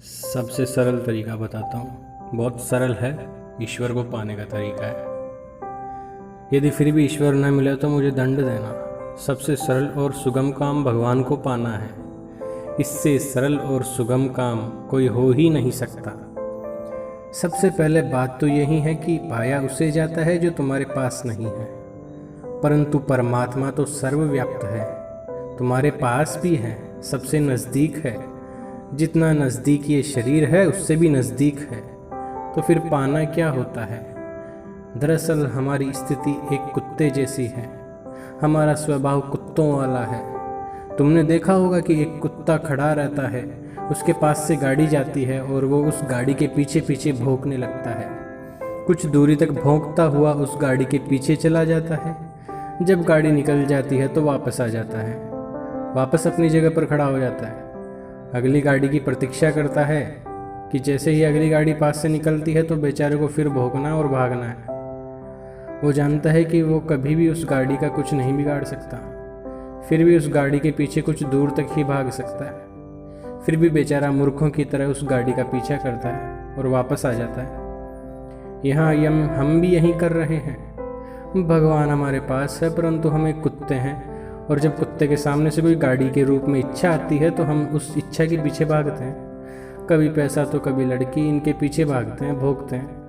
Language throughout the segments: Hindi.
सबसे सरल तरीका बताता हूँ। बहुत सरल है, ईश्वर को पाने का तरीका है। यदि फिर भी ईश्वर न मिले तो मुझे दंड देना। सबसे सरल और सुगम काम भगवान को पाना है। इससे सरल और सुगम काम कोई हो ही नहीं सकता। सबसे पहले बात तो यही है कि पाया उसे जाता है जो तुम्हारे पास नहीं है, परंतु परमात्मा तो सर्वव्याप्त है, तुम्हारे पास भी है, सबसे नज़दीक है। जितना नज़दीक ये शरीर है उससे भी नज़दीक है। तो फिर पाना क्या होता है? दरअसल हमारी स्थिति एक कुत्ते जैसी है। हमारा स्वभाव कुत्तों वाला है। तुमने देखा होगा कि एक कुत्ता खड़ा रहता है, उसके पास से गाड़ी जाती है और वो उस गाड़ी के पीछे पीछे भौंकने लगता है। कुछ दूरी तक भौंकता हुआ उस गाड़ी के पीछे चला जाता है। जब गाड़ी निकल जाती है तो वापस आ जाता है, वापस अपनी जगह पर खड़ा हो जाता है। अगली गाड़ी की प्रतीक्षा करता है कि जैसे ही अगली गाड़ी पास से निकलती है तो बेचारे को फिर भौंकना और भागना है। वो जानता है कि वो कभी भी उस गाड़ी का कुछ नहीं बिगाड़ सकता, फिर भी उस गाड़ी के पीछे कुछ दूर तक ही भाग सकता है। फिर भी बेचारा मूर्खों की तरह उस गाड़ी का पीछा करता है और वापस आ जाता है। यहाँ हम भी यही कर रहे हैं। भगवान हमारे पास है परंतु हम एक कुत्ते हैं, और जब कुत्ते के सामने से कोई गाड़ी के रूप में इच्छा आती है तो हम उस इच्छा के पीछे भागते हैं। कभी पैसा तो कभी लड़की, इनके पीछे भागते हैं, भोगते हैं।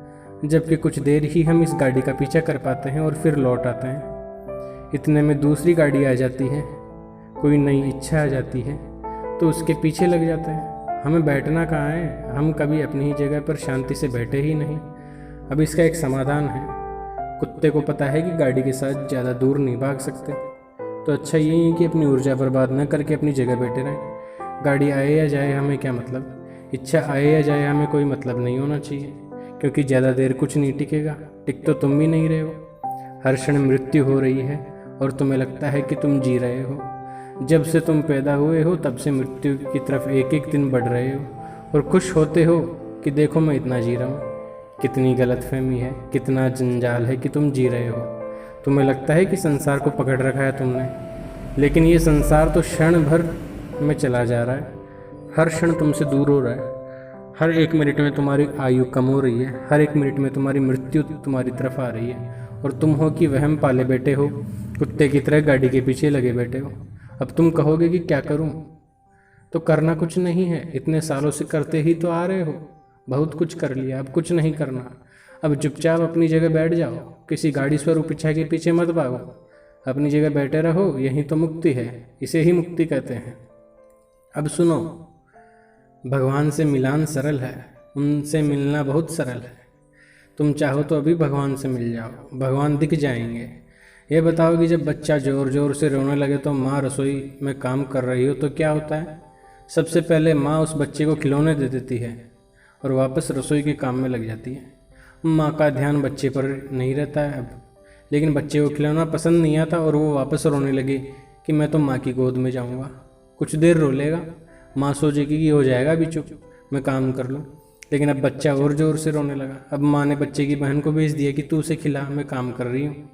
जबकि कुछ देर ही हम इस गाड़ी का पीछा कर पाते हैं और फिर लौट आते हैं। इतने में दूसरी गाड़ी आ जाती है, कोई नई इच्छा आ जाती है तो उसके पीछे लग जाते हैं। हमें बैठना कहाँ है, हम कभी अपनी ही जगह पर शांति से बैठे ही नहीं। अब इसका एक समाधान है। कुत्ते को पता है कि गाड़ी के साथ ज़्यादा दूर नहीं भाग सकते, तो अच्छा यही है कि अपनी ऊर्जा बर्बाद न करके अपनी जगह बैठे रहें। गाड़ी आए या जाए हमें क्या मतलब, इच्छा आए या जाए हमें कोई मतलब नहीं होना चाहिए, क्योंकि ज़्यादा देर कुछ नहीं टिकेगा। टिक तो तुम भी नहीं रहे हो। हर क्षण मृत्यु हो रही है और तुम्हें लगता है कि तुम जी रहे हो। जब से तुम पैदा हुए हो तब से मृत्यु की तरफ एक एक दिन बढ़ रहे हो और खुश होते हो कि देखो मैं इतना जी रहा हूँ। कितनी गलतफहमी है, कितना जंजाल है कि तुम जी रहे हो। तुम्हें लगता है कि संसार को पकड़ रखा है तुमने, लेकिन ये संसार तो क्षण भर में चला जा रहा है। हर क्षण तुमसे दूर हो रहा है। हर एक मिनट में तुम्हारी आयु कम हो रही है। हर एक मिनट में तुम्हारी मृत्यु तुम्हारी तरफ आ रही है, और तुम हो कि वहम पाले बैठे हो, कुत्ते की तरह गाड़ी के पीछे लगे बैठे हो। अब तुम कहोगे कि क्या करूं? तो करना कुछ नहीं है, इतने सालों से करते ही तो आ रहे हो। बहुत कुछ कर लिया, अब कुछ नहीं करना। अब चुपचाप अपनी जगह बैठ जाओ, किसी गाड़ी स्वरूप इच्छा के पीछे मत भागो। अपनी जगह बैठे रहो, यही तो मुक्ति है। इसे ही मुक्ति कहते हैं। अब सुनो, भगवान से मिलान सरल है, उनसे मिलना बहुत सरल है। तुम चाहो तो अभी भगवान से मिल जाओ, भगवान दिख जाएंगे। ये बताओ कि जब बच्चा ज़ोर ज़ोर से रोने लगे तो माँ रसोई में काम कर रही हो तो क्या होता है? सबसे पहले माँ उस बच्चे को खिलौने दे देती है और वापस रसोई के काम में लग जाती है। माँ का ध्यान बच्चे पर नहीं रहता है अब, लेकिन बच्चे को खिलौना पसंद नहीं आता और वो वापस रोने लगे कि मैं तो माँ की गोद में जाऊँगा। कुछ देर रो लेगा, माँ सोचेगी कि हो जाएगा अभी चुप, मैं काम कर लूँ। लेकिन अब बच्चा और ज़ोर से रोने लगा। अब माँ ने बच्चे की बहन को भेज दिया कि तू उसे खिला, मैं काम कर रही हूँ।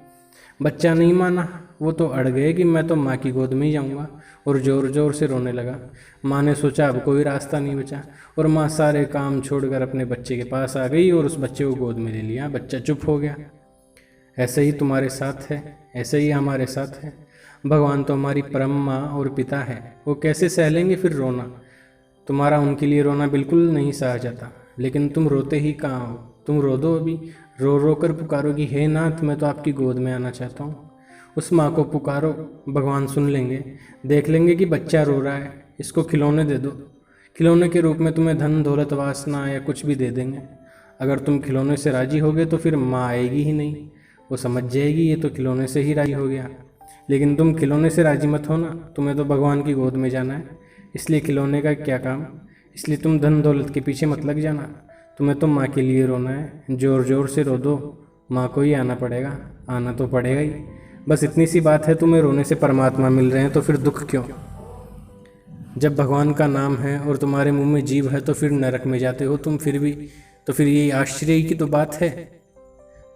बच्चा नहीं माना, वो तो अड़ गए कि मैं तो माँ की गोद में ही जाऊँगा, और ज़ोर ज़ोर से रोने लगा। माँ ने सोचा अब कोई रास्ता नहीं बचा, और माँ सारे काम छोड़कर अपने बच्चे के पास आ गई और उस बच्चे को गोद में ले लिया। बच्चा चुप हो गया। ऐसे ही तुम्हारे साथ है, ऐसे ही हमारे साथ है। भगवान तो हमारी परम माँ और पिता है, वो कैसे सह लेंगे फिर रोना? तुम्हारा उनके लिए रोना बिल्कुल नहीं सहा जाता, लेकिन तुम रोते ही कहाँ हो? तुम रो दो अभी, रो रो कर पुकारो कि हे नाथ, मैं तो आपकी गोद में आना चाहता हूँ। उस माँ को पुकारो, भगवान सुन लेंगे। देख लेंगे कि बच्चा रो रहा है, इसको खिलौने दे दो। खिलौने के रूप में तुम्हें धन दौलत वासना या कुछ भी दे देंगे। अगर तुम खिलौने से राजी होगे तो फिर माँ आएगी ही नहीं, वो समझ जाएगी ये तो खिलौने से ही राजी हो गया। लेकिन तुम खिलौने से राजी मत होना, तुम्हें तो भगवान की गोद में जाना है, इसलिए खिलौने का क्या काम। इसलिए तुम धन दौलत के पीछे मत लग जाना, तुम्हें तो माँ के लिए रोना है। ज़ोर ज़ोर से रो दो, माँ को ही आना पड़ेगा, आना तो पड़ेगा ही। बस इतनी सी बात है। तुम्हें रोने से परमात्मा मिल रहे हैं तो फिर दुख क्यों? जब भगवान का नाम है और तुम्हारे मुंह में जीभ है तो फिर नरक में जाते हो तुम फिर भी। तो फिर ये आश्चर्य की तो बात है,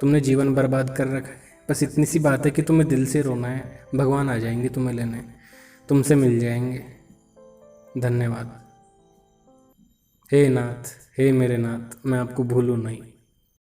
तुमने जीवन बर्बाद कर रखा है। बस इतनी सी बात है कि तुम्हें दिल से रोना है, भगवान आ जाएंगे तुम्हें लेने, तुमसे मिल जाएंगे। धन्यवाद। हे नाथ, हे मेरे नाथ, मैं आपको भूलूं नहीं।